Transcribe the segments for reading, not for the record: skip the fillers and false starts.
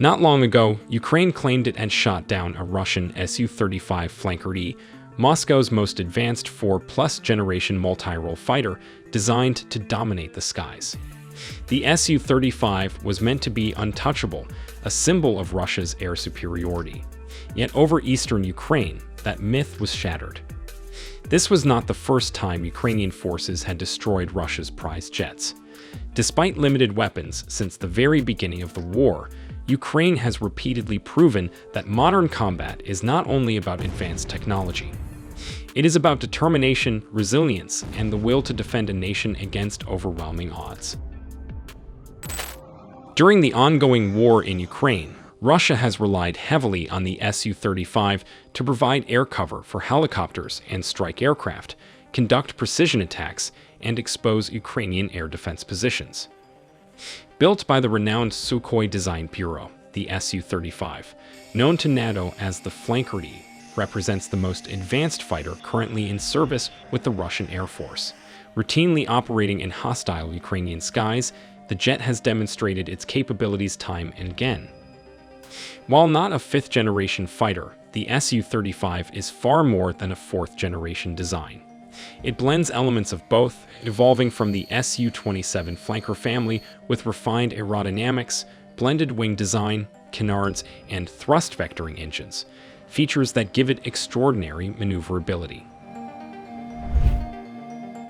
Not long ago, Ukraine claimed it had shot down a Russian Su-35 Flanker E, Moscow's most advanced 4+ generation multirole fighter designed to dominate the skies. The Su-35 was meant to be untouchable, a symbol of Russia's air superiority. Yet over eastern Ukraine, that myth was shattered. This was not the first time Ukrainian forces had destroyed Russia's prize jets. Despite limited weapons since the very beginning of the war, Ukraine has repeatedly proven that modern combat is not only about advanced technology. It is about determination, resilience, and the will to defend a nation against overwhelming odds. During the ongoing war in Ukraine, Russia has relied heavily on the Su-35 to provide air cover for helicopters and strike aircraft, conduct precision attacks, and expose Ukrainian air defense positions. Built by the renowned Sukhoi Design Bureau, the Su-35, known to NATO as the Flanker E, represents the most advanced fighter currently in service with the Russian Air Force. Routinely operating in hostile Ukrainian skies, the jet has demonstrated its capabilities time and again. While not a 5th-generation fighter, the Su-35 is far more than a 4th-generation design. It blends elements of both, evolving from the Su-27 Flanker family with refined aerodynamics, blended wing design, canards, and thrust vectoring engines, features that give it extraordinary maneuverability.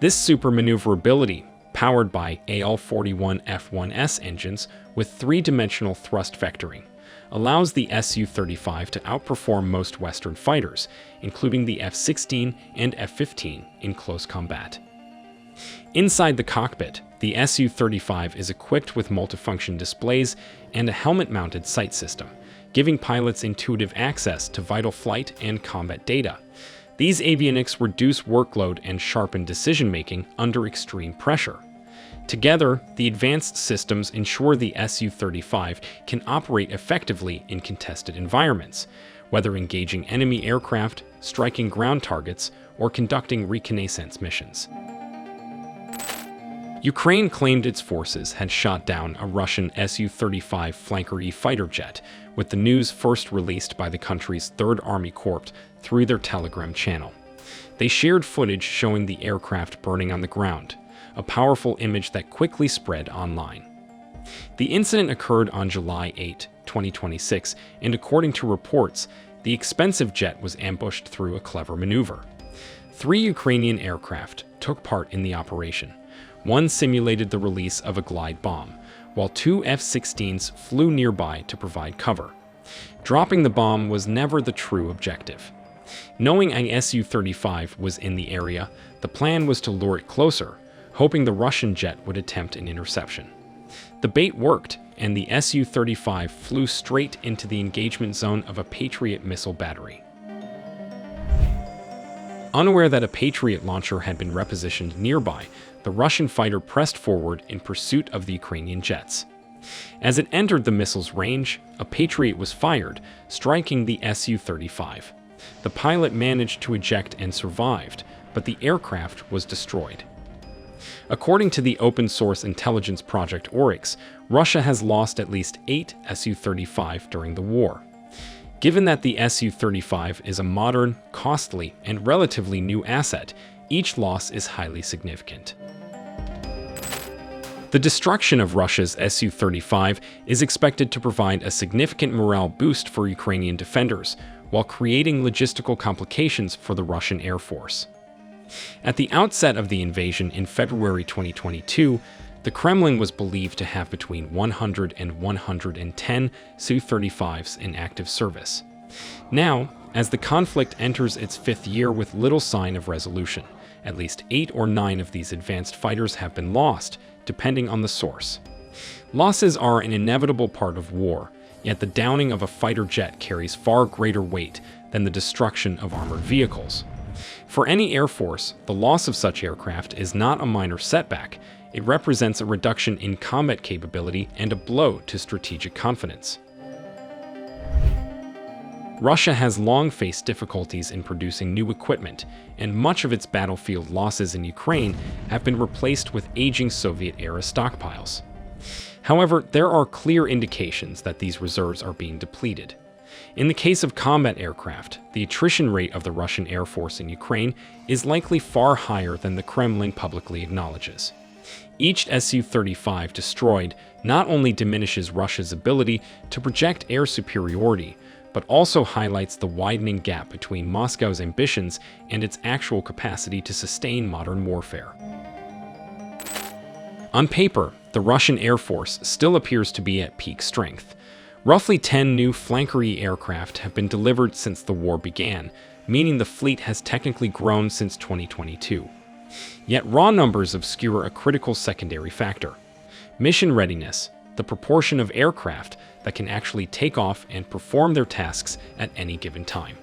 This super maneuverability, powered by AL-41F1S engines with 3-dimensional thrust vectoring, allows the Su-35 to outperform most Western fighters, including the F-16 and F-15, in close combat. Inside the cockpit, the Su-35 is equipped with multifunction displays and a helmet-mounted sight system, giving pilots intuitive access to vital flight and combat data. These avionics reduce workload and sharpen decision-making under extreme pressure. Together, the advanced systems ensure the Su-35 can operate effectively in contested environments, whether engaging enemy aircraft, striking ground targets, or conducting reconnaissance missions. Ukraine claimed its forces had shot down a Russian Su-35 Flanker E fighter jet, with the news first released by the country's 3rd Army Corps through their Telegram channel. They shared footage showing the aircraft burning on the ground, a powerful image that quickly spread online. The incident occurred on July 8, 2026, and according to reports, the expensive jet was ambushed through a clever maneuver. 3 Ukrainian aircraft took part in the operation. One simulated the release of a glide bomb, while 2 F-16s flew nearby to provide cover. Dropping the bomb was never the true objective. Knowing a Su-35 was in the area, the plan was to lure it closer, hoping the Russian jet would attempt an interception. The bait worked, and the Su-35 flew straight into the engagement zone of a Patriot missile battery. Unaware that a Patriot launcher had been repositioned nearby, the Russian fighter pressed forward in pursuit of the Ukrainian jets. As it entered the missile's range, a Patriot was fired, striking the Su-35. The pilot managed to eject and survived, but the aircraft was destroyed. According to the open-source intelligence project Oryx, Russia has lost at least 8 Su-35 during the war. Given that the Su-35 is a modern, costly, and relatively new asset, each loss is highly significant. The destruction of Russia's Su-35 is expected to provide a significant morale boost for Ukrainian defenders, while creating logistical complications for the Russian Air Force. At the outset of the invasion in February 2022, the Kremlin was believed to have between 100 and 110 Su-35s in active service. Now, as the conflict enters its 5th year with little sign of resolution, at least 8 or 9 of these advanced fighters have been lost, depending on the source. Losses are an inevitable part of war, yet the downing of a fighter jet carries far greater weight than the destruction of armored vehicles. For any air force, the loss of such aircraft is not a minor setback. It represents a reduction in combat capability and a blow to strategic confidence. Russia has long faced difficulties in producing new equipment, and much of its battlefield losses in Ukraine have been replaced with aging Soviet-era stockpiles. However, there are clear indications that these reserves are being depleted. In the case of combat aircraft, the attrition rate of the Russian Air Force in Ukraine is likely far higher than the Kremlin publicly acknowledges. Each Su-35 destroyed not only diminishes Russia's ability to project air superiority, but also highlights the widening gap between Moscow's ambitions and its actual capacity to sustain modern warfare. On paper, the Russian Air Force still appears to be at peak strength. Roughly 10 new flanker aircraft have been delivered since the war began, meaning the fleet has technically grown since 2022. Yet raw numbers obscure a critical secondary factor: mission readiness, the proportion of aircraft that can actually take off and perform their tasks at any given time.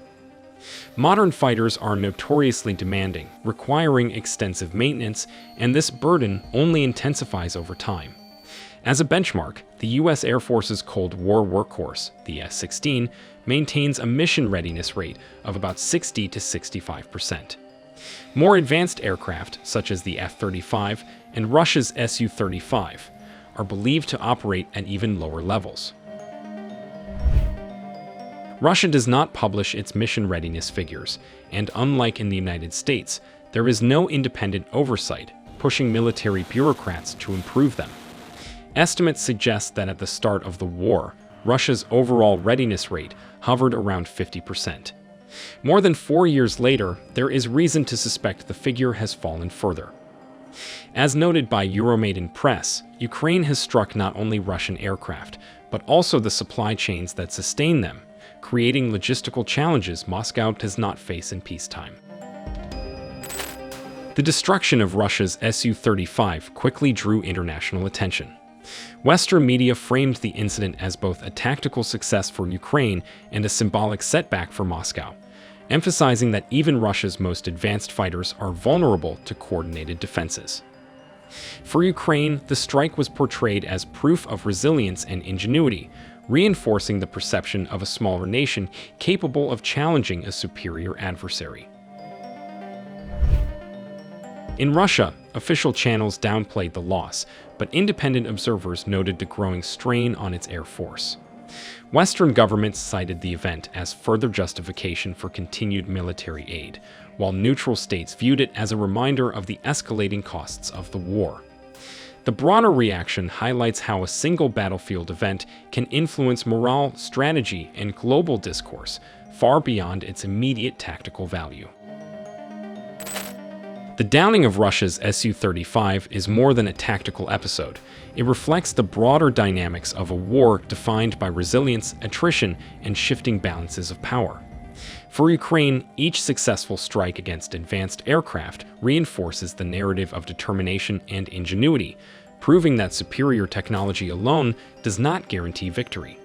Modern fighters are notoriously demanding, requiring extensive maintenance, and this burden only intensifies over time. As a benchmark, the U.S. Air Force's Cold War workhorse, the S-16, maintains a mission readiness rate of about 60 to 65%. More advanced aircraft, such as the F-35 and Russia's Su-35, are believed to operate at even lower levels. Russia does not publish its mission readiness figures, and unlike in the United States, there is no independent oversight pushing military bureaucrats to improve them. Estimates suggest that at the start of the war, Russia's overall readiness rate hovered around 50%. More than 4 years later, there is reason to suspect the figure has fallen further. As noted by Euromaidan Press, Ukraine has struck not only Russian aircraft, but also the supply chains that sustain them, creating logistical challenges Moscow does not face in peacetime. The destruction of Russia's Su-35 quickly drew international attention. Western media framed the incident as both a tactical success for Ukraine and a symbolic setback for Moscow, emphasizing that even Russia's most advanced fighters are vulnerable to coordinated defenses. For Ukraine, the strike was portrayed as proof of resilience and ingenuity, reinforcing the perception of a smaller nation capable of challenging a superior adversary. In Russia, official channels downplayed the loss, but independent observers noted the growing strain on its air force. Western governments cited the event as further justification for continued military aid, while neutral states viewed it as a reminder of the escalating costs of the war. The broader reaction highlights how a single battlefield event can influence morale, strategy, and global discourse far beyond its immediate tactical value. The downing of Russia's Su-35 is more than a tactical episode. It reflects the broader dynamics of a war defined by resilience, attrition, and shifting balances of power. For Ukraine, each successful strike against advanced aircraft reinforces the narrative of determination and ingenuity, proving that superior technology alone does not guarantee victory.